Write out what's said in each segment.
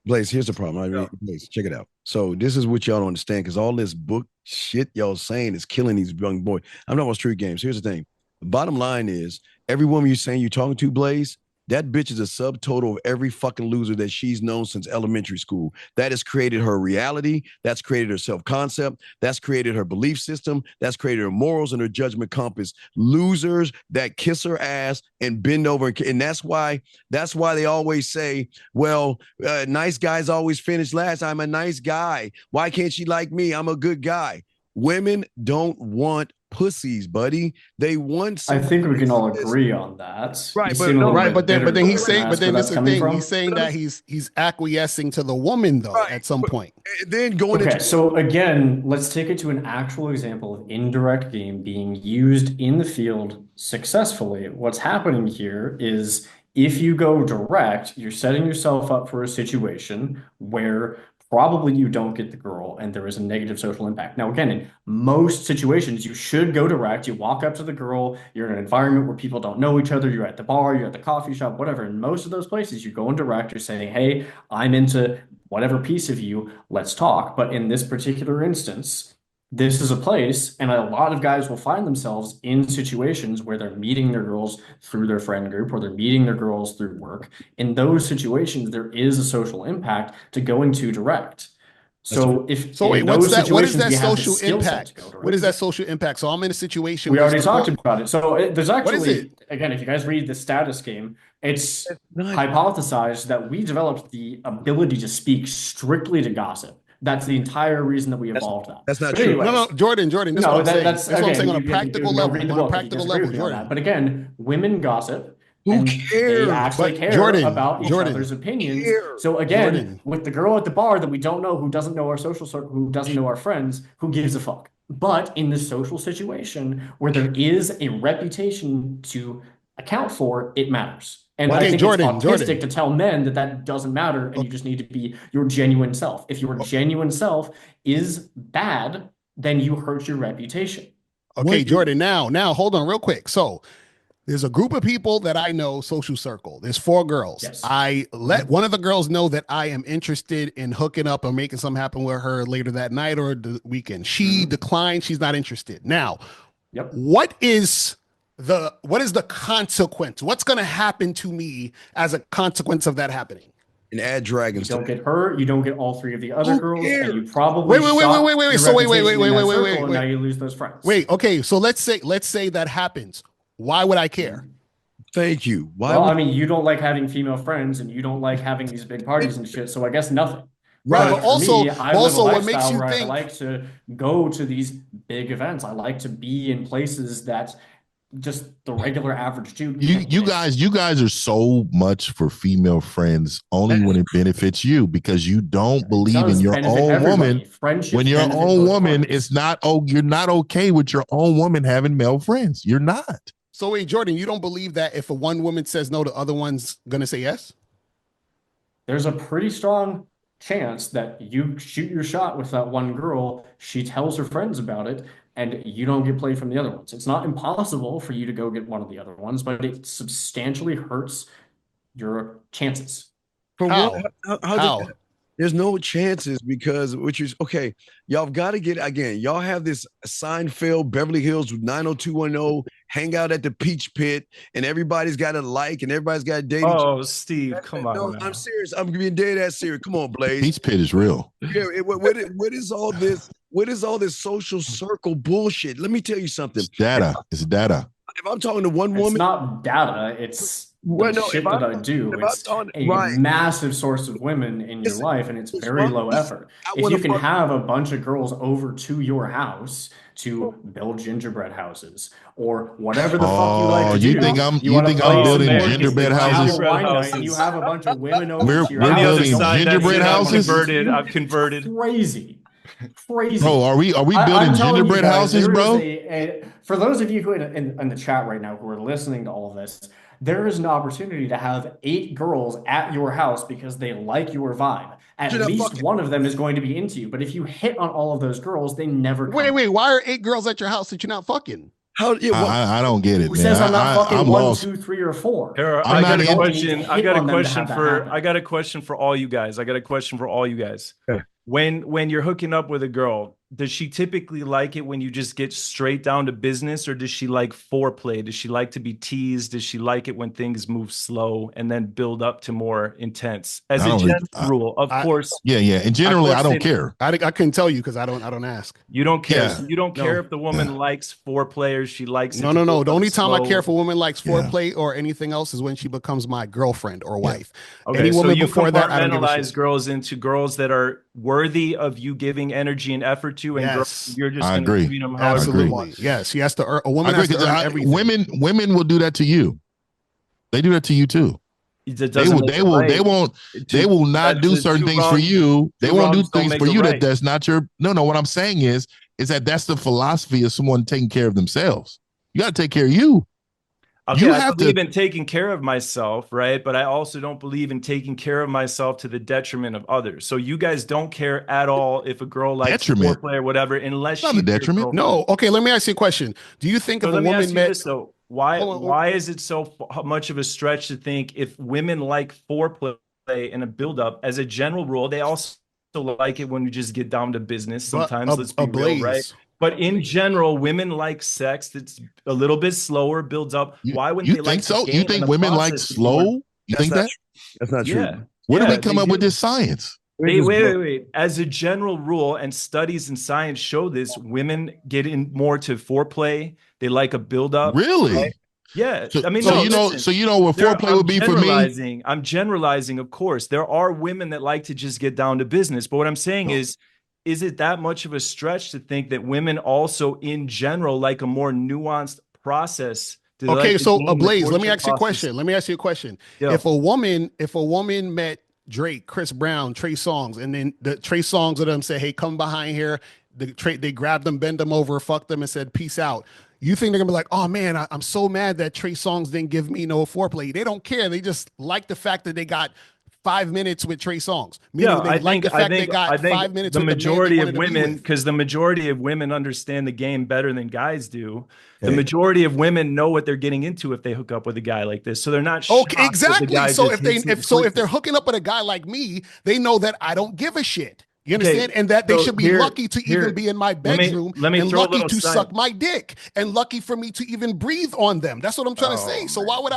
Blaze, here's the problem. I Yeah. mean, Blaze, check it out. So this is what y'all don't understand because all this book shit y'all saying is killing these young boys. I'm not about street games. Here's the thing. The bottom line is every woman you're saying you're talking to, Blaze, that bitch is a subtotal of every fucking loser that she's known since elementary school. That has created her reality. That's created her self-concept. That's created her belief system. That's created her morals and her judgment compass. Losers that kiss her ass and bend over. And that's why they always say, well, nice guys always finish last. I'm a nice guy. Why can't she like me? I'm a good guy. Women don't want pussies, buddy. They want I somebody think we can that all says, agree on that. You right, but seem a little no, Right, bit but bitter. then he's Can I saying, but ask where then this that's is the coming thing. He's from? saying that he's acquiescing to the woman though right. at some But point. then going Okay, into so again, let's take it to an actual example of indirect game being used in the field successfully. What's happening here is if you go direct, you're setting yourself up for a situation where probably you don't get the girl and there is a negative social impact. Now, again, in most situations, you should go direct. You walk up to the girl, you're in an environment where people don't know each other, you're at the bar, you're at the coffee shop, whatever. In most of those places, you go in direct, you're saying, hey, I'm into whatever piece of you, let's talk. But in this particular instance, this is a place, and a lot of guys will find themselves in situations where they're meeting their girls through their friend group or they're meeting their girls through work. In those situations, there is a social impact to going to direct. that's So if So wait, in what's those that? What is situations that we have the social skill set to go impact? What is direct, that social impact? So I'm in a situation we where already some talked girl. about it. So there's What is it? actually, again, if you guys read the status game, it's not hypothesized that we developed the ability to speak strictly to gossip. That's the entire reason that we that's evolved that. that's not But true. No, no, anyways, Jordan. This is what no, I'm saying. that's That's what I'm saying again, on a you practical can go level. read the On a book if you practical disagree level, with me on that. Jordan. But again, women gossip Who and they cares? actually But care Jordan, about each Jordan, other's opinions. Care. So again, Jordan. with the girl at the bar that we don't know, who doesn't know our social circle, who doesn't know our friends, who gives a fuck? But in this social situation where there is a reputation to account for, it matters. And I Why? Okay, think it's autistic Jordan. to tell men that that doesn't matter and you just need to be your genuine self. If your genuine self is bad, then you hurt your reputation. Okay, What? Jordan. Now, hold on real quick. So there's a group of people that I know, social circle. There's four girls. Yes. I let one of the girls know that I am interested in hooking up or making something happen with her later that night or the weekend. She Mhm. declined. She's not interested. Now, Yep. what is the consequence? What's going to happen to me as a consequence of that happening? And add You dragons to don't that. get her, you don't get all three of the other Who girls, and you cares? probably Wait, shot wait. your So reputation in that circle, and now wait. you lose those friends. Wait, okay. So let's say that happens. Why would I care? Mhm. Thank you. Why Well, would I mean, you don't like having female friends and you don't like having these big parties and shit, so I guess nothing. Right, right? but But for also me, I live a also what makes lifestyle you where I think like to go to these big events. I like to be in places that just the regular average dude You can't you get into. guys you guys are so much for female friends only That when is it benefits you because you don't It believe in does your benefit own woman. everybody. When Friendships your benefit own both woman is parties. not, oh, you're not okay with your own woman having male friends. You're not. so. Wait, Jordan, you don't believe that if a one woman says no, the other one's gonna say yes? There's a pretty strong chance that you shoot your shot with that one girl, she tells her friends about it, and you don't get played from the other ones. It's not impossible for you to go get one of the other ones, but it substantially hurts your chances. for what? How? How does How? there's no chances because which is okay. Y'all got to get again. Y'all have this Seinfeld Beverly Hills 90210 hang out at the Peach Pit, and everybody's got to like, and everybody's got to date each Oh, other. Steve, come on No, I'm now. serious. I'm being dead ass serious. Come on, The Blaze. peach pit is real. Yeah, what is all this? What is all this social circle bullshit? Let me tell you something. It's data. It's data. If I'm talking to one It's woman, not data, it's well, the no, shit that I do. if I'm It's talking a right, massive source of women in your listen, life, and it's as very long low as effort. I If want you to can fuck. have a bunch of girls over to your house to build gingerbread houses or whatever the fuck you like Oh, to you think do, I'm you you want to think I'm play Oh some building board man, gingerbread games and have a houses? gingerbread wine night, and you houses. have a bunch of women over to your We're On the house other that building don't side, speak the that's gingerbread it. same I'm houses? language as converted. you. I'm converted. Crazy. Bro, Crazy. are we I'm building telling you gingerbread guys, houses, there is bro? for those of you who in the chat right now who are listening to all of this, there is an opportunity to have 8 girls at your house because they like your vibe. You're At not least fucking. one of them is going to be into you. But if you hit on all of those girls, they never come. Wait. Why are 8 girls at your house that you're not fucking? How? Yeah, I don't get it, Who man. says I'm not fucking I'm 1, lost. 2, 3, or 4? Here, I'm I not got a in- question. I got a question for I got a question for all you guys. Yeah. When you're hooking up with a girl, does she typically like it when you just get straight down to business, or does she like foreplay? Does she like to be teased? Does she like it when things move slow and then build up to more intense? As I a don't general really- rule, of course. Yeah. And generally, I don't they- care. I couldn't tell you because I don't ask. You don't care. Yeah. So you don't care if the woman likes foreplay or she likes it No, to no, no. build The up only time I slow. care for women likes Yeah. foreplay or anything else is when she becomes my girlfriend or wife. Okay, Any so woman you before that, I don't give a compartmentalize shit. girls into girls that are worthy of you giving energy and effort to, and girls Yes. you're just I going to agree. treat them however you Absolutely. want. Yes. She has to earn, a I woman agree has to because earn everything. women will do that to you. They do that to you too. It They doesn't will. make They it will. right. They will not That's do certain two things for wrongs- you. They two won't do wrongs don't things make for a you right. that's not your. No. What I'm saying is that's the philosophy of someone taking care of themselves. You got to take care of you. Okay, You I have believe to. in taking care of myself, right? But I also don't believe in taking care of myself to the detriment of others. So you guys don't care at all if a girl likes Detriment. foreplay or whatever, unless Not she's a detriment. No. Okay. Let me ask you a question. Do you think So if a let me woman ask you met, this though: why hold on, why is it so much of a stretch to think if women like foreplay and a buildup as a general rule, they also like it when we just get down to business. but Sometimes, let's be real, right? Blaze? But in general, women like sex that's a little bit slower, builds up. Why wouldn't You they think like the so? You game and think the women like process to be more- slow? You That's think not that? true. That's not Yeah. true. Where do we Yeah, come they up with do. this science? Wait. As a general rule, and studies and science show this, women get in more to foreplay. They like a buildup. Really? Right? Yeah. So, I mean, so no, you know, listen. so you know what foreplay would be for me. I'm generalizing, of course. There are women that like to just get down to business. But what I'm saying is it that much of a stretch to think that women also, in general, like a more nuanced process? Do they Okay, like the so game, the Blaze, let me courtship ask you a process? question. Let me ask you a question. Yeah. If a woman met Drake, Chris Brown, Trey Songz, and then the Trey Songz of them say, "Hey, come behind here." They grabbed them, bend them over, fucked them, and said, "Peace out." You think they're gonna be like, "Oh man, I'm so mad that Trey Songz didn't give me no foreplay." They don't care. They just like the fact that they got 5 minutes with Trey Songz. Meaning they like the fact they got 5 minutes the with majority the of man they wanted to be women, with. because the majority of women understand the game better than guys do. The Okay. majority of women know what they're getting into if they hook up with a guy like this, so they're not shocked Okay, that the exactly. guy So just if hits them if they're quickly. hooking up with a guy like me, they know that I don't give a shit. You Okay, understand? And that they so should be here- lucky to here, even be in my let me- bedroom let me and throw a lucky little to science. suck my dick and lucky for me to even breathe on them. That's what I'm trying to say. So why would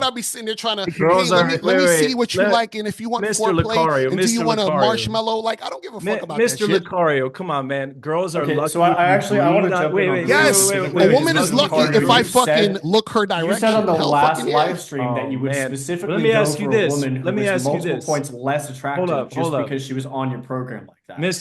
I be sitting there trying to, Girls hey, are- let me see wait, what you let- like, and if you want Mr. foreplay, Lucario, and do you Mr. want a Lucario. marshmallow? Like, I don't give a fuck about that Mr. shit. Lucario, come on, man. Girls are Okay, lucky. so I if you actually I want to breathe on- jump wait, in on wait, this wait, Yes, wait, wait, specifically a wait, woman because is Mr. lucky Lucario, if I you fucking said- look her You direction. said on the Hell last fucking yeah. live stream that you would man. specifically Let me go ask you for this. a woman who Let me was ask you multiple this. points less attractive Hold up. just because she was on your program like that. Mr.